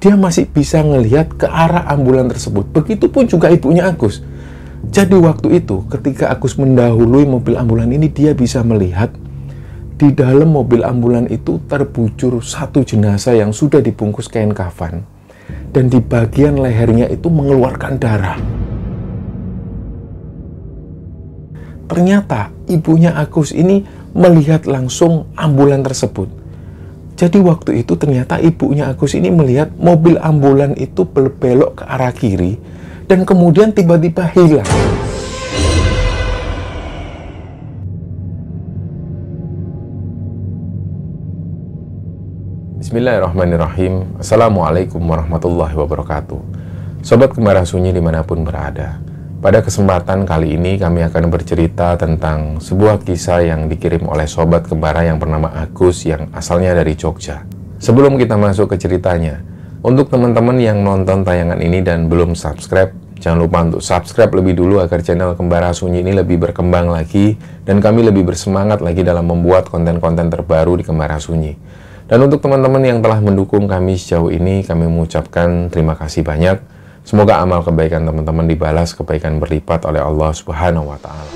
dia masih bisa ngelihat ke arah ambulan tersebut. Begitupun juga ibunya Agus. Jadi waktu itu ketika Agus mendahului mobil ambulan ini, dia bisa melihat di dalam mobil ambulan itu terbujur satu jenazah yang sudah dibungkus kain kafan, dan di bagian lehernya itu mengeluarkan darah. Ternyata ibunya Agus ini melihat langsung ambulan tersebut. Jadi waktu itu ternyata ibunya Agus ini melihat mobil ambulan itu belok ke arah kiri dan kemudian tiba-tiba hilang. Bismillahirrahmanirrahim. Assalamualaikum warahmatullahi wabarakatuh. Sobat Kembara Sunyi dimanapun berada, pada kesempatan kali ini kami akan bercerita tentang sebuah kisah yang dikirim oleh Sobat Kembara yang bernama Agus yang asalnya dari Jogja. Sebelum kita masuk ke ceritanya, untuk teman-teman yang nonton tayangan ini dan belum subscribe, jangan lupa untuk subscribe lebih dulu agar channel Kembara Sunyi ini lebih berkembang lagi dan kami lebih bersemangat lagi dalam membuat konten-konten terbaru di Kembara Sunyi. Dan untuk teman-teman yang telah mendukung kami sejauh ini, kami mengucapkan terima kasih banyak. Semoga amal kebaikan teman-teman dibalas kebaikan berlipat oleh Allah Subhanahu wa Ta'ala.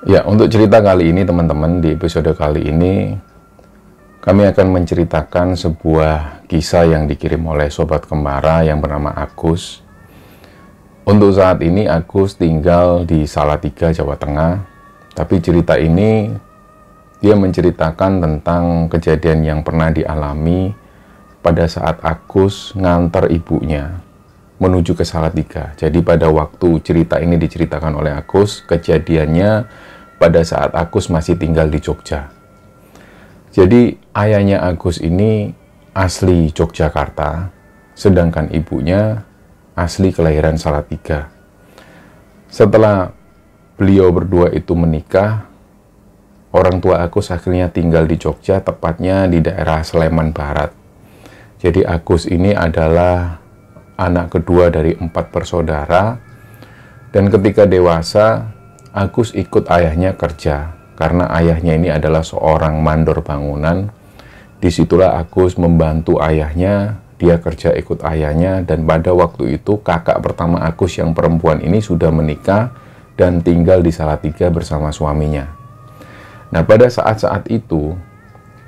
Ya, untuk cerita kali ini teman-teman, di episode kali ini kami akan menceritakan sebuah kisah yang dikirim oleh Sobat Kembara yang bernama Agus. Untuk saat ini Agus tinggal di Salatiga, Jawa Tengah. Tapi cerita ini dia menceritakan tentang kejadian yang pernah dialami pada saat Agus ngantar ibunya menuju ke Salatiga. Jadi pada waktu cerita ini diceritakan oleh Agus, kejadiannya pada saat Agus masih tinggal di Jogja. Jadi ayahnya Agus ini asli Yogyakarta, sedangkan ibunya asli kelahiran Salatiga. Setelah beliau berdua itu menikah, orang tua Agus akhirnya tinggal di Jogja, tepatnya di daerah Sleman Barat. Jadi Agus ini adalah anak kedua dari 4 bersaudara, dan ketika dewasa Agus ikut ayahnya kerja, karena ayahnya ini adalah seorang mandor bangunan. Disitulah Agus membantu ayahnya, dia kerja ikut ayahnya, dan pada waktu itu kakak pertama Agus yang perempuan ini sudah menikah dan tinggal di Salatiga bersama suaminya. Nah, pada saat-saat itu,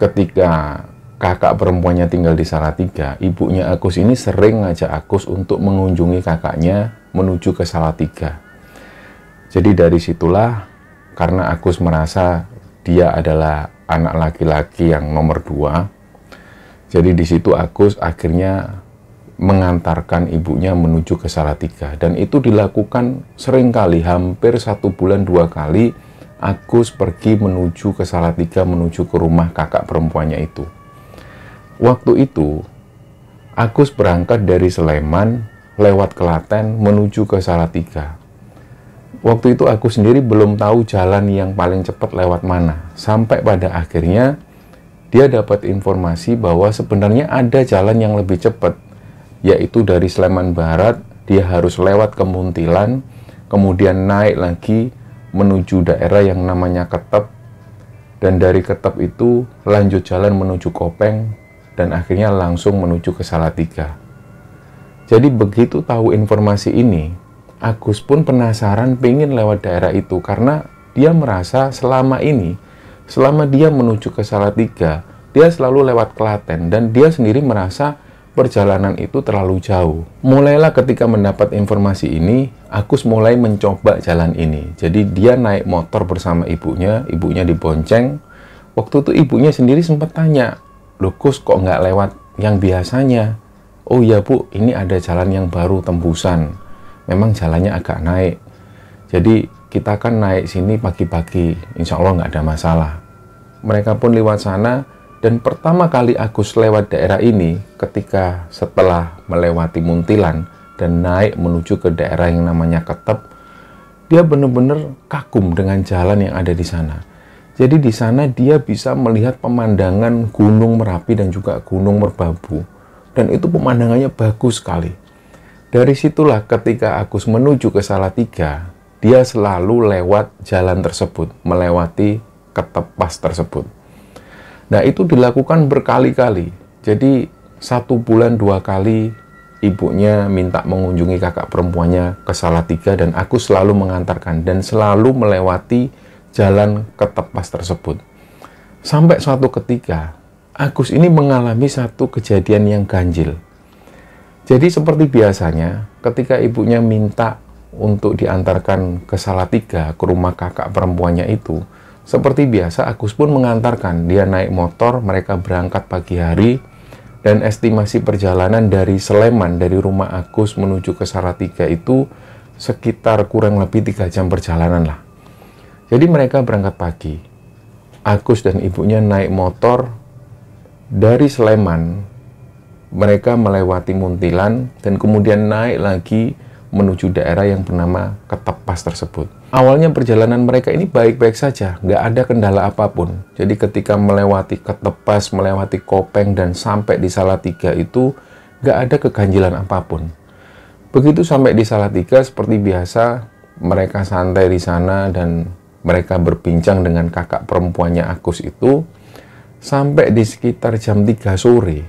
ketika kakak perempuannya tinggal di Salatiga, ibunya Agus ini sering ngajak Agus untuk mengunjungi kakaknya menuju ke Salatiga. Jadi dari situlah, karena Agus merasa dia adalah anak laki-laki yang nomor 2, jadi di situ Agus akhirnya mengantarkan ibunya menuju ke Salatiga. Dan itu dilakukan seringkali, hampir 1 bulan 2 kali Agus pergi menuju ke Salatiga, menuju ke rumah kakak perempuannya itu. Waktu itu Agus berangkat dari Sleman lewat Klaten menuju ke Salatiga. Waktu itu aku sendiri belum tahu jalan yang paling cepat lewat mana. Sampai pada akhirnya dia dapat informasi bahwa sebenarnya ada jalan yang lebih cepat, yaitu dari Sleman Barat dia harus lewat ke Muntilan, kemudian naik lagi menuju daerah yang namanya Ketep, dan dari Ketep itu lanjut jalan menuju Kopeng, dan akhirnya langsung menuju ke Salatiga. Jadi begitu tahu informasi ini, Agus pun penasaran pengen lewat daerah itu, karena dia merasa selama ini, selama dia menuju ke Salatiga, dia selalu lewat Klaten, dan dia sendiri merasa perjalanan itu terlalu jauh. Mulailah ketika mendapat informasi ini, Agus mulai mencoba jalan ini. Jadi dia naik motor bersama ibunya dibonceng. Waktu itu ibunya sendiri sempat tanya, "Loh Gus, kok nggak lewat yang biasanya?" "Oh iya Bu, ini ada jalan yang baru tembusan. Memang jalannya agak naik. Jadi kita kan naik sini pagi-pagi, insya Allah nggak ada masalah." Mereka pun lewat sana. Dan pertama kali Agus lewat daerah ini, ketika setelah melewati Muntilan dan naik menuju ke daerah yang namanya Ketep, dia benar-benar kagum dengan jalan yang ada di sana. Jadi di sana dia bisa melihat pemandangan Gunung Merapi dan juga Gunung Merbabu. Dan itu pemandangannya bagus sekali. Dari situlah ketika Agus menuju ke Salatiga, dia selalu lewat jalan tersebut, melewati Ketep Pas tersebut. Nah, itu dilakukan berkali-kali. Jadi 1 bulan 2 kali ibunya minta mengunjungi kakak perempuannya ke Salatiga dan Agus selalu mengantarkan dan selalu melewati jalan Ketep Pas tersebut. Sampai suatu ketika Agus ini mengalami satu kejadian yang ganjil. Jadi seperti biasanya ketika ibunya minta untuk diantarkan ke Salatiga, ke rumah kakak perempuannya itu, seperti biasa, Agus pun mengantarkan. Dia naik motor, mereka berangkat pagi hari, dan estimasi perjalanan dari Sleman, dari rumah Agus menuju ke Salatiga itu sekitar kurang lebih 3 jam perjalanan lah. Jadi mereka berangkat pagi. Agus dan ibunya naik motor dari Sleman, mereka melewati Muntilan, dan kemudian naik lagi menuju daerah yang bernama Ketep Pas tersebut. Awalnya perjalanan mereka ini baik-baik saja, nggak ada kendala apapun. Jadi ketika melewati Ketep Pas, melewati Kopeng, dan sampai di Salatiga itu nggak ada keganjilan apapun. Begitu sampai di Salatiga, seperti biasa, mereka santai di sana dan mereka berbincang dengan kakak perempuannya Agus itu. Sampai di sekitar jam 3 sore,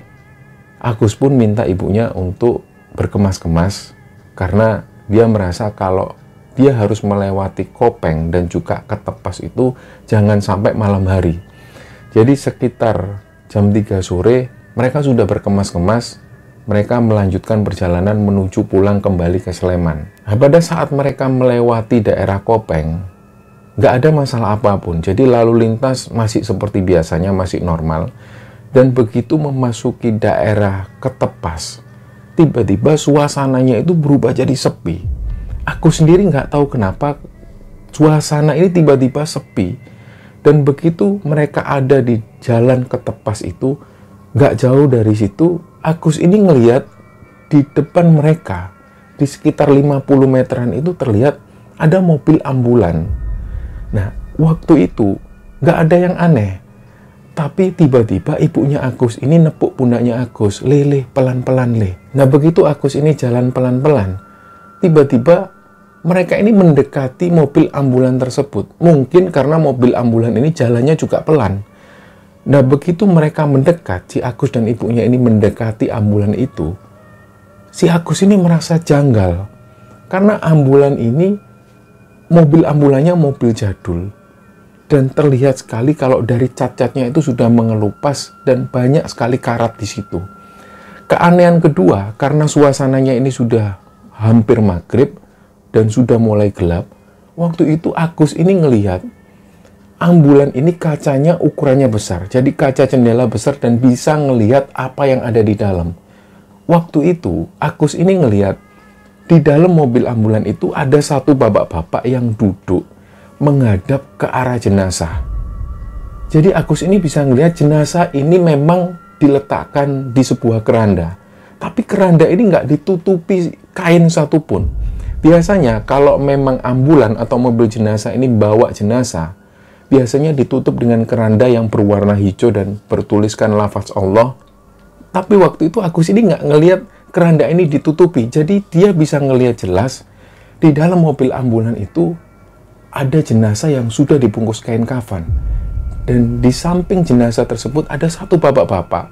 Agus pun minta ibunya untuk berkemas-kemas karena dia merasa kalau dia harus melewati Kopeng dan juga Ketep Pas itu jangan sampai malam hari. Jadi sekitar jam 3 sore mereka sudah berkemas-kemas, mereka melanjutkan perjalanan menuju pulang kembali ke Sleman. Nah, pada saat mereka melewati daerah Kopeng, nggak ada masalah apapun. Jadi lalu lintas masih seperti biasanya, masih normal. Dan begitu memasuki daerah Ketep Pas, tiba-tiba suasananya itu berubah jadi sepi. Aku sendiri nggak tahu kenapa suasana ini tiba-tiba sepi. Dan begitu mereka ada di jalan Ketep Pas itu, nggak jauh dari situ, Agus ini ngelihat di depan mereka, di sekitar 50 meteran itu terlihat ada mobil ambulan. Nah, waktu itu nggak ada yang aneh. Tapi tiba-tiba ibunya Agus ini nepuk pundaknya Agus, "Leh, pelan-pelan, Leh." Nah, begitu Agus ini jalan pelan-pelan, tiba-tiba mereka ini mendekati mobil ambulan tersebut. Mungkin karena mobil ambulan ini jalannya juga pelan. Nah, begitu mereka mendekat, si Agus dan ibunya ini mendekati ambulan itu, si Agus ini merasa janggal. Karena ambulan ini, mobil ambulannya mobil jadul. Dan terlihat sekali kalau dari cat-catnya itu sudah mengelupas dan banyak sekali karat di situ. Keanehan kedua, karena suasananya ini sudah hampir maghrib, dan sudah mulai gelap, waktu itu Agus ini ngelihat ambulan ini kacanya ukurannya besar. Jadi kaca jendela besar dan bisa ngelihat apa yang ada di dalam. Waktu itu Agus ini ngelihat di dalam mobil ambulan itu ada satu bapak-bapak yang duduk menghadap ke arah jenazah. Jadi Agus ini bisa ngelihat jenazah ini memang diletakkan di sebuah keranda. Tapi keranda ini nggak ditutupi kain satupun. Biasanya kalau memang ambulan atau mobil jenazah ini bawa jenazah, biasanya ditutup dengan keranda yang berwarna hijau dan bertuliskan lafaz Allah. Tapi waktu itu Agus ini nggak ngelihat keranda ini ditutupi. Jadi dia bisa ngelihat jelas di dalam mobil ambulan itu ada jenazah yang sudah dibungkus kain kafan. Dan di samping jenazah tersebut ada satu bapak-bapak.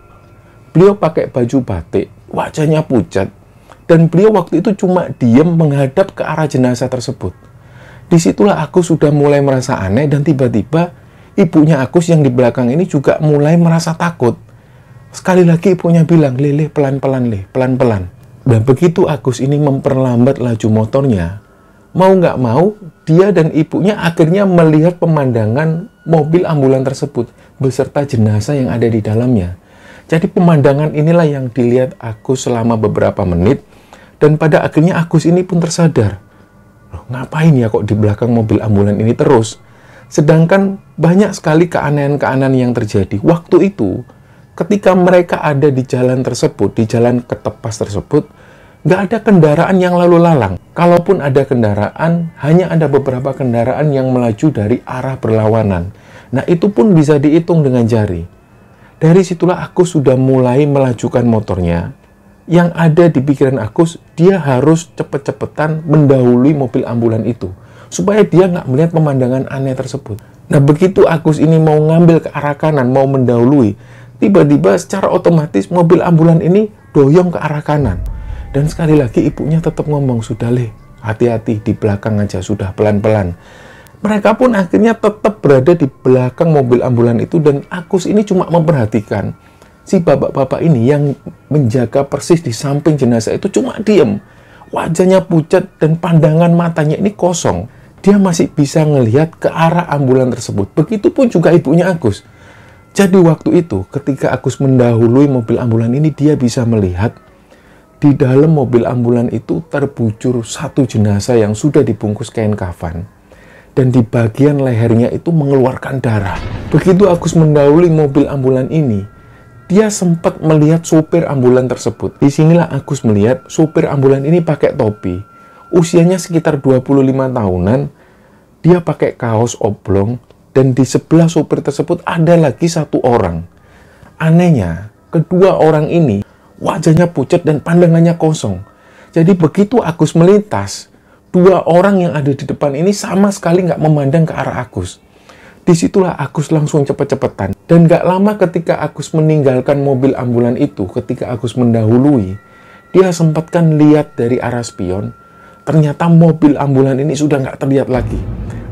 Beliau pakai baju batik, wajahnya pucat. Dan beliau waktu itu cuma diam menghadap ke arah jenazah tersebut. Disitulah Agus sudah mulai merasa aneh dan tiba-tiba ibunya Agus yang di belakang ini juga mulai merasa takut. Sekali lagi ibunya bilang, "Leh, pelan-pelan, Leh, pelan-pelan." Dan begitu Agus ini memperlambat laju motornya, mau nggak mau, dia dan ibunya akhirnya melihat pemandangan mobil ambulan tersebut beserta jenazah yang ada di dalamnya. Jadi pemandangan inilah yang dilihat Agus selama beberapa menit, dan pada akhirnya Agus ini pun tersadar, "Loh, ngapain ya kok di belakang mobil ambulan ini terus?" Sedangkan banyak sekali keanehan-keanehan yang terjadi. Waktu itu, ketika mereka ada di jalan tersebut, di jalan ketepas tersebut, nggak ada kendaraan yang lalu lalang. Kalaupun ada kendaraan, hanya ada beberapa kendaraan yang melaju dari arah berlawanan. Nah, itu pun bisa dihitung dengan jari. Dari situlah Agus sudah mulai melajukan motornya. Yang ada di pikiran Agus, dia harus cepet-cepetan mendahului mobil ambulan itu, supaya dia nggak melihat pemandangan aneh tersebut. Nah, begitu Agus ini mau ngambil ke arah kanan, mau mendahului, tiba-tiba secara otomatis mobil ambulan ini doyong ke arah kanan. Dan sekali lagi ibunya tetap ngomong, "Sudah, Leh, hati-hati, di belakang aja, sudah pelan-pelan." Mereka pun akhirnya tetap berada di belakang mobil ambulan itu, dan Agus ini cuma memperhatikan si bapak-bapak ini yang menjaga persis di samping jenazah itu cuma diem. Wajahnya pucat dan pandangan matanya ini kosong. Dia masih bisa ngelihat ke arah ambulan tersebut. Begitupun juga ibunya Agus. Jadi waktu itu ketika Agus mendahului mobil ambulan ini, dia bisa melihat di dalam mobil ambulan itu terbujur satu jenazah yang sudah dibungkus kain kafan. Dan di bagian lehernya itu mengeluarkan darah. Begitu Agus mendahului mobil ambulan ini, dia sempat melihat sopir ambulan tersebut. Disinilah Agus melihat sopir ambulan ini pakai topi. Usianya sekitar 25 tahunan. Dia pakai kaos oblong. Dan di sebelah sopir tersebut ada lagi satu orang. Anehnya, kedua orang ini wajahnya pucat dan pandangannya kosong. Jadi begitu Agus melintas, dua orang yang ada di depan ini sama sekali nggak memandang ke arah Agus. Disitulah Agus langsung cepet-cepetan. Dan nggak lama ketika Agus meninggalkan mobil ambulan itu, ketika Agus mendahului, dia sempatkan lihat dari arah spion, ternyata mobil ambulan ini sudah nggak terlihat lagi.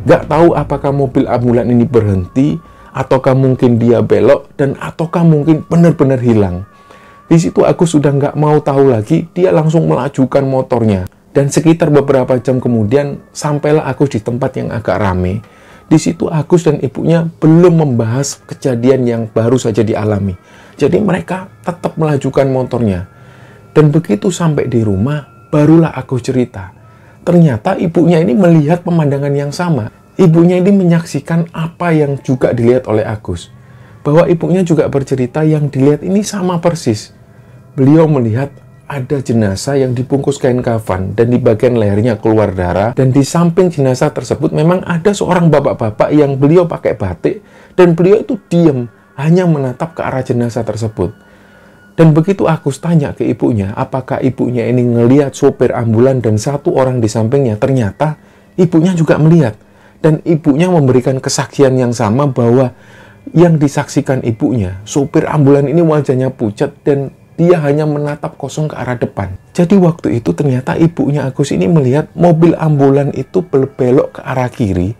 Nggak tahu apakah mobil ambulan ini berhenti, ataukah mungkin dia belok, dan ataukah mungkin benar-benar hilang. Di situ Agus sudah nggak mau tahu lagi, dia langsung melajukan motornya. Dan sekitar beberapa jam kemudian, sampailah Agus di tempat yang agak rame. Di situ Agus dan ibunya belum membahas kejadian yang baru saja dialami. Jadi mereka tetap melajukan motornya. Dan begitu sampai di rumah, barulah Agus cerita. Ternyata ibunya ini melihat pemandangan yang sama. Ibunya ini menyaksikan apa yang juga dilihat oleh Agus. Bahwa ibunya juga bercerita yang dilihat ini sama persis. Beliau melihat ada jenazah yang dibungkus kain kafan dan di bagian lehernya keluar darah, dan di samping jenazah tersebut memang ada seorang bapak-bapak yang beliau pakai batik dan beliau itu diam hanya menatap ke arah jenazah tersebut. Dan begitu Agus tanya ke ibunya apakah ibunya ini ngelihat sopir ambulan dan satu orang di sampingnya, ternyata ibunya juga melihat dan ibunya memberikan kesaksian yang sama bahwa yang disaksikan ibunya, sopir ambulan ini wajahnya pucat dan dia hanya menatap kosong ke arah depan. Jadi waktu itu ternyata ibunya Agus ini melihat mobil ambulan itu belok ke arah kiri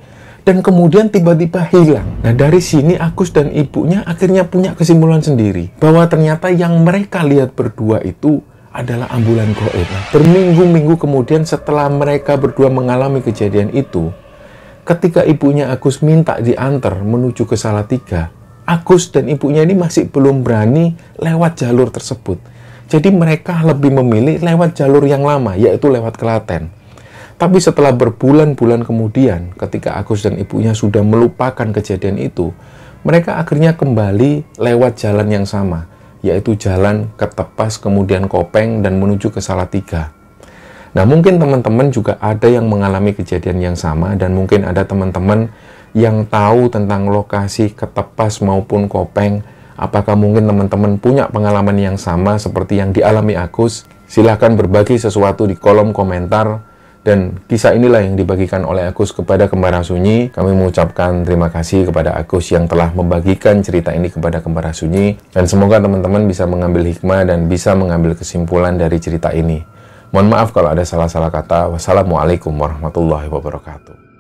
dan kemudian tiba-tiba hilang. Nah, dari sini Agus dan ibunya akhirnya punya kesimpulan sendiri bahwa ternyata yang mereka lihat berdua itu adalah ambulan gaib. Berminggu-minggu kemudian setelah mereka berdua mengalami kejadian itu, ketika ibunya Agus minta diantar menuju ke Salatiga, Agus dan ibunya ini masih belum berani lewat jalur tersebut. Jadi mereka lebih memilih lewat jalur yang lama, yaitu lewat Klaten. Tapi setelah berbulan-bulan kemudian, ketika Agus dan ibunya sudah melupakan kejadian itu, mereka akhirnya kembali lewat jalan yang sama, yaitu jalan Ketepas, kemudian Kopeng, dan menuju ke Salatiga. Nah, mungkin teman-teman juga ada yang mengalami kejadian yang sama, dan mungkin ada teman-teman yang tahu tentang lokasi Ketepas maupun Kopeng. Apakah mungkin teman-teman punya pengalaman yang sama seperti yang dialami Agus? Silahkan berbagi sesuatu di kolom komentar. Dan kisah inilah yang dibagikan oleh Agus kepada Kembara Sunyi. Kami mengucapkan terima kasih kepada Agus yang telah membagikan cerita ini kepada Kembara Sunyi. Dan semoga teman-teman bisa mengambil hikmah dan bisa mengambil kesimpulan dari cerita ini. Mohon maaf kalau ada salah-salah kata. Wassalamualaikum warahmatullahi wabarakatuh.